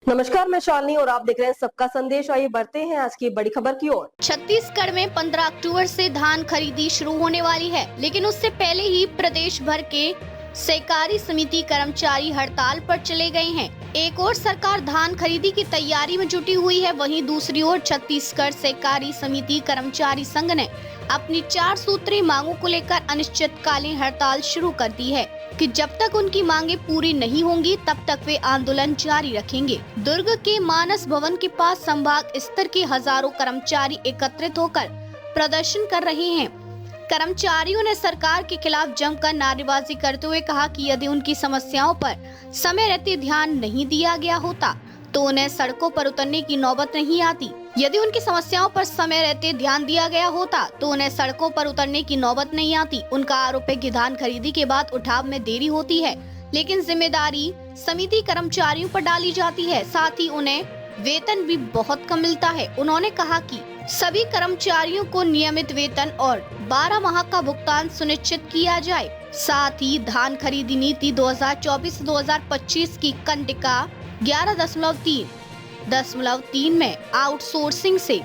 नमस्कार, मैं शालिनी और आप देख रहे हैं सबका संदेश। आइए बढ़ते हैं आज की बड़ी खबर की ओर। छत्तीसगढ़ में 15 अक्टूबर से धान खरीदी शुरू होने वाली है, लेकिन उससे पहले ही प्रदेश भर के सहकारी समिति कर्मचारी हड़ताल पर चले गए हैं। एक ओर सरकार धान खरीदी की तैयारी में जुटी हुई है, वहीं दूसरी ओर छत्तीसगढ़ सहकारी समिति कर्मचारी संघ ने अपनी 4 सूत्री मांगों को लेकर अनिश्चितकालीन हड़ताल शुरू कर दी है कि जब तक उनकी मांगे पूरी नहीं होंगी तब तक वे आंदोलन जारी रखेंगे। दुर्ग के मानस भवन के पास संभाग स्तर के हजारों कर्मचारी एकत्रित होकर प्रदर्शन कर रहे हैं। कर्मचारियों ने सरकार के खिलाफ जमकर नारेबाजी करते हुए कहा कि यदि उनकी समस्याओं पर समय रहते ध्यान नहीं दिया गया होता तो उन्हें सड़कों पर उतरने की नौबत नहीं आती। यदि उनकी समस्याओं पर समय रहते ध्यान दिया गया होता तो उन्हें सड़कों पर उतरने की नौबत नहीं आती। उनका आरोप है कि धान खरीदी के बाद उठाव में देरी होती है, लेकिन जिम्मेदारी समिति कर्मचारियों पर डाली जाती है। साथ ही उन्हें वेतन भी बहुत कम मिलता है। उन्होंने कहा कि सभी कर्मचारियों को नियमित वेतन और 12 माह का भुगतान सुनिश्चित किया जाए। साथ ही धान खरीदी नीति 2024-2025 की कंडिका 11.3 में आउटसोर्सिंग से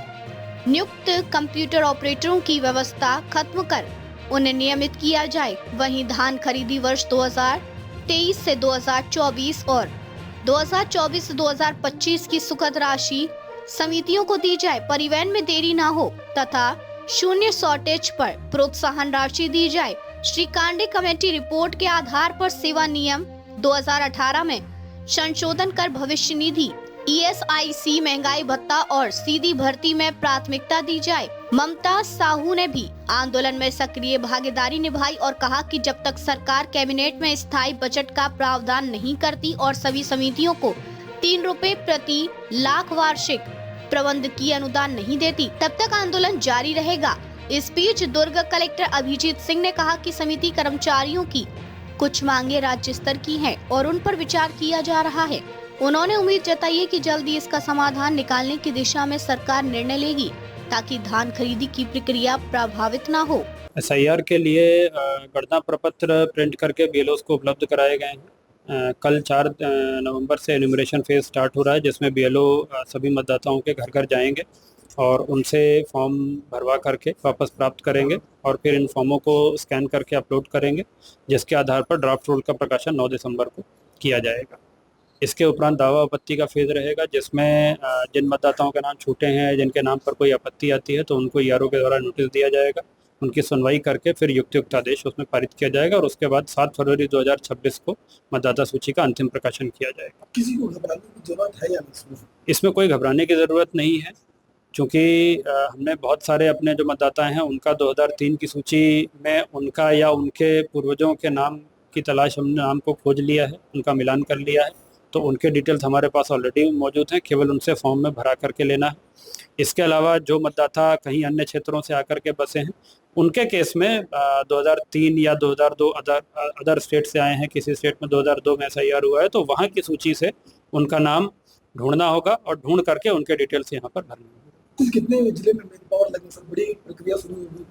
नियुक्त कंप्यूटर ऑपरेटरों की व्यवस्था खत्म कर उन्हें नियमित किया जाए। वहीं धान खरीदी वर्ष 2023 से 2024 और 2024 से 2025 की सुखद राशि समितियों को दी जाए। परिवहन में देरी न हो तथा शून्य शॉर्टेज पर प्रोत्साहन राशि दी जाए। श्री कांडे कमेटी रिपोर्ट के आधार पर सेवा नियम 2018 में संशोधन कर भविष्य निधि, ESIC, महंगाई भत्ता और सीधी भर्ती में प्राथमिकता दी जाए। ममता साहू ने भी आंदोलन में सक्रिय भागीदारी निभाई और कहा कि जब तक सरकार कैबिनेट में स्थायी बजट का प्रावधान नहीं करती और सभी समितियों को 3 रुपए प्रति लाख वार्षिक प्रबंधकीय अनुदान नहीं देती, तब तक आंदोलन जारी रहेगा। इस बीच दुर्ग कलेक्टर अभिजीत सिंह ने कहा कि समिति कर्मचारियों की कुछ मांगे राज्य स्तर की हैं और उन पर विचार किया जा रहा है। उन्होंने उम्मीद जताई है कि जल्दी इसका समाधान निकालने की दिशा में सरकार निर्णय लेगी ताकि धान खरीदी की प्रक्रिया प्रभावित न हो। SIR के लिए गणना प्रपत्र प्रिंट करके BLOs को उपलब्ध कराए गए हैं। कल 4 नवंबर से एन्यूमरेशन फेज स्टार्ट हो रहा है, जिसमें BLO सभी मतदाताओं के घर घर जाएंगे और उनसे फॉर्म भरवा करके वापस प्राप्त करेंगे और फिर इन फॉर्मों को स्कैन करके अपलोड करेंगे, जिसके आधार पर ड्राफ्ट रोल का प्रकाशन 9 दिसंबर को किया जाएगा। इसके उपरांत दावा आपत्ति का फेज रहेगा, जिसमें जिन मतदाताओं के नाम छूटे हैं, जिनके नाम पर कोई आपत्ति आती है तो उनको ERO के द्वारा नोटिस दिया जाएगा। उनकी सुनवाई करके फिर युक्त आदेश उसमें पारित किया जाएगा और उसके बाद 7 फरवरी 2026 को मतदाता सूची का अंतिम प्रकाशन किया जाएगा। किसी को घबराने की जरूरत है या नहीं? इसमें कोई घबराने की ज़रूरत नहीं है, क्योंकि हमने बहुत सारे अपने जो मतदाता हैं उनका 2003 की सूची में उनका या उनके पूर्वजों के नाम की तलाश, हमने नाम को खोज लिया है, उनका मिलान कर लिया है, तो उनके डिटेल्स हमारे पास ऑलरेडी मौजूद हैं, केवल उनसे फॉर्म में भरा करके लेना है। इसके अलावा जो मतदाता कहीं अन्य क्षेत्रों से आकर के बसे हैं, उनके केस में 2003 या 2002 अदर स्टेट से आए हैं, किसी स्टेट में 2002 में SIR हुआ है, तो वहाँ की सूची से उनका नाम ढूंढना होगा और ढूंढ करके उनके डिटेल्स यहाँ पर भरने होंगे। कितने जिले में मैन पावर लगे सर? बड़ी प्रक्रिया शुरू होगी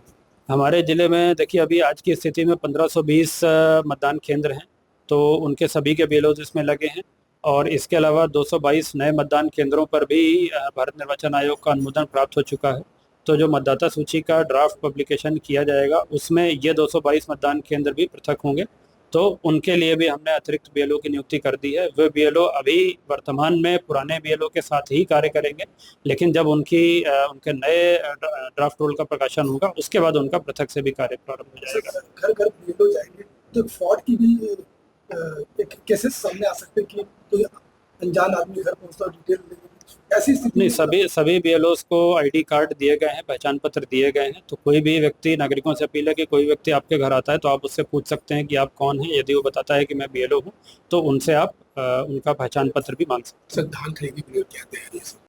हमारे जिले में। देखिए, अभी आज की स्थिति में 1520 मतदान केंद्र हैं, तो उनके सभी के BLOs इसमें लगे हैं और इसके अलावा 222 नए मतदान केंद्रों पर भी भारत निर्वाचन आयोग का अनुमोदन प्राप्त हो चुका है। तो जो मतदाता सूची का ड्राफ्ट पब्लिकेशन किया जाएगा उसमें ये 222 मतदान केंद्र भी पृथक होंगे, तो उनके लिए भी हमने अतिरिक्त BLO की नियुक्ति कर दी है। वे BLO अभी वर्तमान में पुराने BLO के साथ ही कार्य करेंगे, लेकिन जब उनके नए ड्राफ्ट रोल का प्रकाशन होगा उसके बाद उनका पृथक से भी कार्य प्रारंभ हो जाएगा। घर घर BLO जाएंगे तो फ्रॉड की भी एक केसेस सामने आ सकते हैं कि कोई अनजान आदमी घर पहुंचता डिटेल लेंगे, ऐसी स्थिति नहीं, सभी BLOs को ID कार्ड दिए गए हैं, पहचान पत्र दिए गए हैं, तो कोई भी व्यक्ति, नागरिकों से अपील है कि कोई व्यक्ति आपके घर आता है तो आप उससे पूछ सकते हैं कि आप कौन हैं। यदि वो बताता है कि मैं BLO हूँ तो उनसे आप उनका पहचान पत्र भी मांग सकते हैं। सर, धान खरीदी के लिए क्या तैयारी है?